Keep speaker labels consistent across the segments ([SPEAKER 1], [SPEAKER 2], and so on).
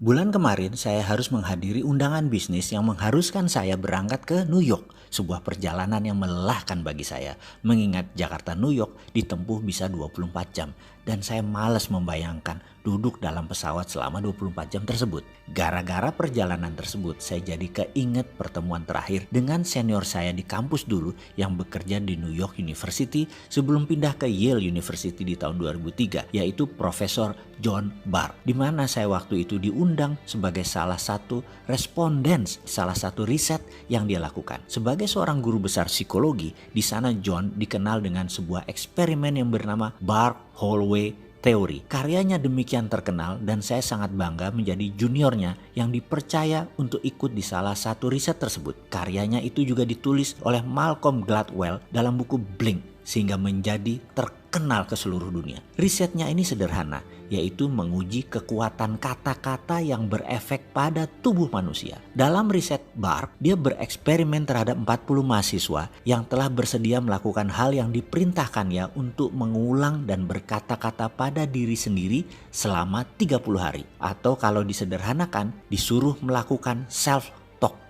[SPEAKER 1] Bulan kemarin saya harus menghadiri undangan bisnis yang mengharuskan saya berangkat ke New York. Sebuah perjalanan yang melelahkan bagi saya. Mengingat Jakarta New York ditempuh bisa 24 jam. Dan saya malas membayangkan duduk dalam pesawat selama 24 jam tersebut. Gara-gara perjalanan tersebut saya jadi keinget pertemuan terakhir dengan senior saya di kampus dulu yang bekerja di New York University sebelum pindah ke Yale University di tahun 2003, yaitu Profesor John Barr. Di mana saya waktu itu diundang sebagai salah satu responden, salah satu riset yang dia lakukan. Sebagai seorang guru besar psikologi, di sana John dikenal dengan sebuah eksperimen yang bernama Barr-Holloway Theory. Karyanya demikian terkenal dan saya sangat bangga menjadi juniornya yang dipercaya untuk ikut di salah satu riset tersebut. Karyanya itu juga ditulis oleh Malcolm Gladwell dalam buku Blink sehingga menjadi terkenal ke seluruh dunia. Risetnya ini sederhana, yaitu menguji kekuatan kata-kata yang berefek pada tubuh manusia. Dalam riset Barr, dia bereksperimen terhadap 40 mahasiswa yang telah bersedia melakukan hal yang diperintahkannya untuk mengulang dan berkata-kata pada diri sendiri selama 30 hari. Atau kalau disederhanakan, disuruh melakukan self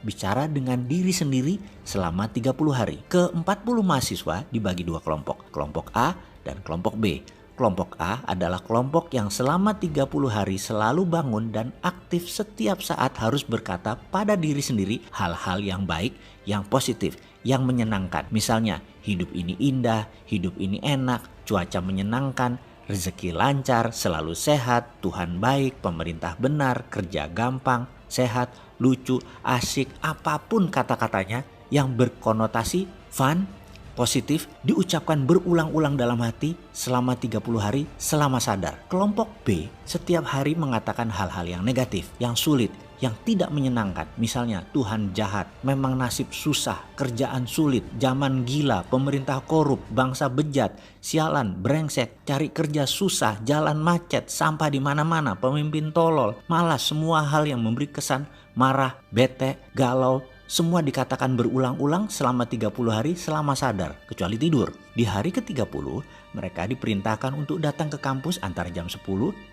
[SPEAKER 1] bicara dengan diri sendiri selama 30 hari. Ke-40 mahasiswa dibagi dua kelompok, kelompok A dan kelompok B. Kelompok A adalah kelompok yang selama 30 hari selalu bangun dan aktif setiap saat harus berkata pada diri sendiri hal-hal yang baik, yang positif, yang menyenangkan. Misalnya, hidup ini indah, hidup ini enak, cuaca menyenangkan, rezeki lancar, selalu sehat, Tuhan baik, pemerintah benar, kerja gampang, sehat, lucu, asik, apapun kata-katanya yang berkonotasi fun, positif, diucapkan berulang-ulang dalam hati selama 30 hari selama sadar. Kelompok B setiap hari mengatakan hal-hal yang negatif, yang sulit, yang tidak menyenangkan. Misalnya, Tuhan jahat, memang nasib susah, kerjaan sulit, zaman gila, pemerintah korup, bangsa bejat, sialan, brengsek, cari kerja susah, jalan macet, sampah di mana-mana, pemimpin tolol, malas, semua hal yang memberi kesan marah, bete, galau, semua dikatakan berulang-ulang selama 30 hari selama sadar, kecuali tidur. Di hari ke-30, mereka diperintahkan untuk datang ke kampus antara jam 10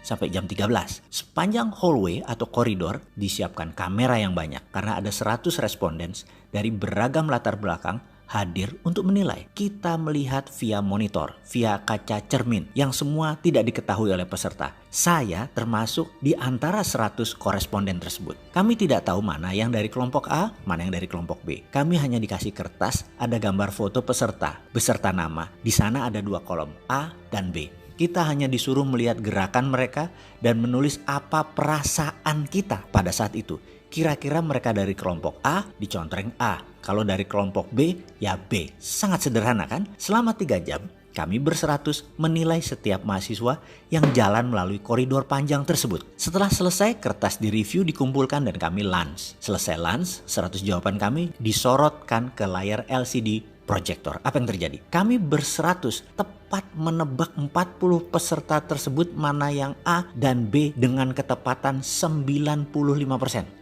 [SPEAKER 1] sampai jam 13. Sepanjang hallway atau koridor disiapkan kamera yang banyak karena ada 100 responden dari beragam latar belakang hadir untuk menilai. Kita melihat via monitor, via kaca cermin yang semua tidak diketahui oleh peserta. Saya termasuk di antara 100 koresponden tersebut. Kami tidak tahu mana yang dari kelompok A, mana yang dari kelompok B. Kami hanya dikasih kertas, ada gambar foto peserta, beserta nama. Di sana ada dua kolom, A dan B. Kita hanya disuruh melihat gerakan mereka dan menulis apa perasaan kita pada saat itu. Kira-kira mereka dari kelompok A dicontreng A. Kalau dari kelompok B, ya B. Sangat sederhana kan? Selama 3 jam, kami berseratus menilai setiap mahasiswa yang jalan melalui koridor panjang tersebut. Setelah selesai, kertas direview, dikumpulkan dan kami lunch. Selesai lunch, 100 jawaban kami disorotkan ke layar LCD proyektor. Apa yang terjadi? Kami berseratus tepat menebak 40 peserta tersebut mana yang A dan B dengan ketepatan 95%.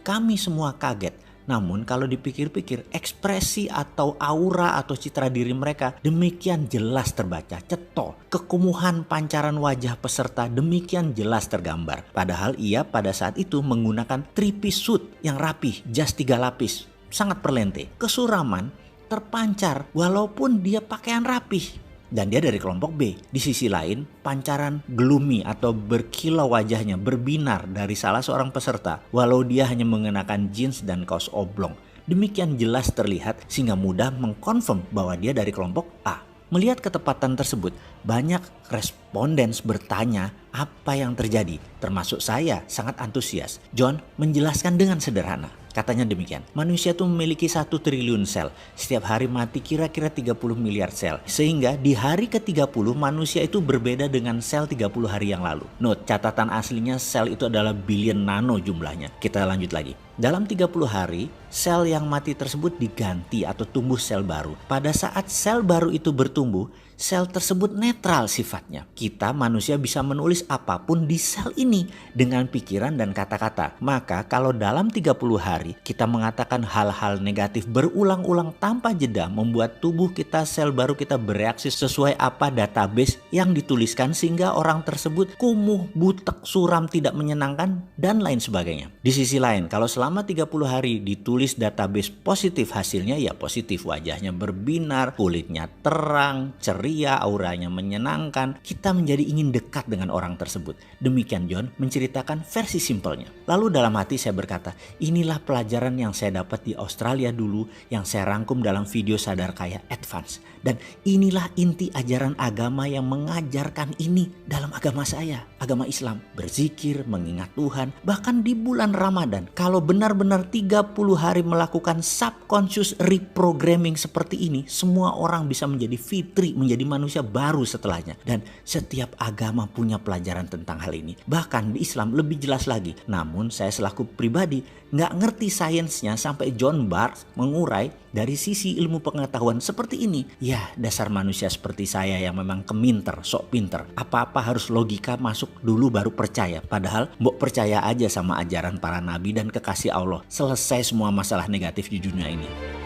[SPEAKER 1] Kami semua kaget. Namun kalau dipikir-pikir, ekspresi atau aura atau citra diri mereka demikian jelas terbaca, ceto. Kekumuhan pancaran wajah peserta demikian jelas tergambar. Padahal ia pada saat itu menggunakan 3-piece suit yang rapih, jas 3 lapis, sangat perlente. Kesuraman terpancar walaupun dia pakaian rapih. Dan dia dari kelompok B. Di sisi lain, pancaran gloomy atau berkilau wajahnya berbinar dari salah seorang peserta walau dia hanya mengenakan jeans dan kaos oblong. Demikian jelas terlihat sehingga mudah mengkonfirm bahwa dia dari kelompok A. Melihat ketepatan tersebut, banyak responden bertanya apa yang terjadi. Termasuk saya sangat antusias. John menjelaskan dengan sederhana. Katanya demikian, manusia itu memiliki 1 triliun sel. Setiap hari mati kira-kira 30 miliar sel. Sehingga di hari ke-30 manusia itu berbeda dengan sel 30 hari yang lalu. Note, catatan aslinya sel itu adalah billion nano jumlahnya. Kita lanjut lagi. Dalam 30 hari, sel yang mati tersebut diganti atau tumbuh sel baru. Pada saat sel baru itu bertumbuh, sel tersebut netral sifatnya. Kita manusia bisa menulis apapun di sel ini dengan pikiran dan kata-kata. Maka kalau dalam 30 hari kita mengatakan hal-hal negatif berulang-ulang tanpa jeda, membuat tubuh kita, sel baru kita bereaksi sesuai apa database yang dituliskan, sehingga orang tersebut kumuh, butek, suram, tidak menyenangkan, dan lain sebagainya. Di sisi lain, kalau selama 30 hari ditulis database positif, hasilnya ya positif, wajahnya berbinar, kulitnya terang, ceria, auranya menyenangkan, kita menjadi ingin dekat dengan orang tersebut. Demikian John menceritakan versi simpelnya. Lalu dalam hati saya berkata, inilah pelajaran yang saya dapat di Australia dulu, yang saya rangkum dalam video Sadar Kaya Advance. Dan inilah inti ajaran agama yang mengajarkan ini dalam agama saya, agama Islam. Berzikir, mengingat Tuhan, bahkan di bulan Ramadan. Kalau benar-benar 30 hari melakukan subconscious reprogramming seperti ini, semua orang bisa menjadi fitri, menjadi manusia baru setelahnya. Dan setiap agama punya pelajaran tentang hal ini. Bahkan di Islam lebih jelas lagi. Namun saya selaku pribadi nggak ngerti sainsnya sampai John Barth mengurai dari sisi ilmu pengetahuan seperti ini. Ya, dasar manusia seperti saya yang memang keminter, sok pinter. Apa-apa harus logika masuk dulu baru percaya. Padahal mbok percaya aja sama ajaran para nabi dan kekasih Allah. Selesai semua masalah negatif di dunia ini.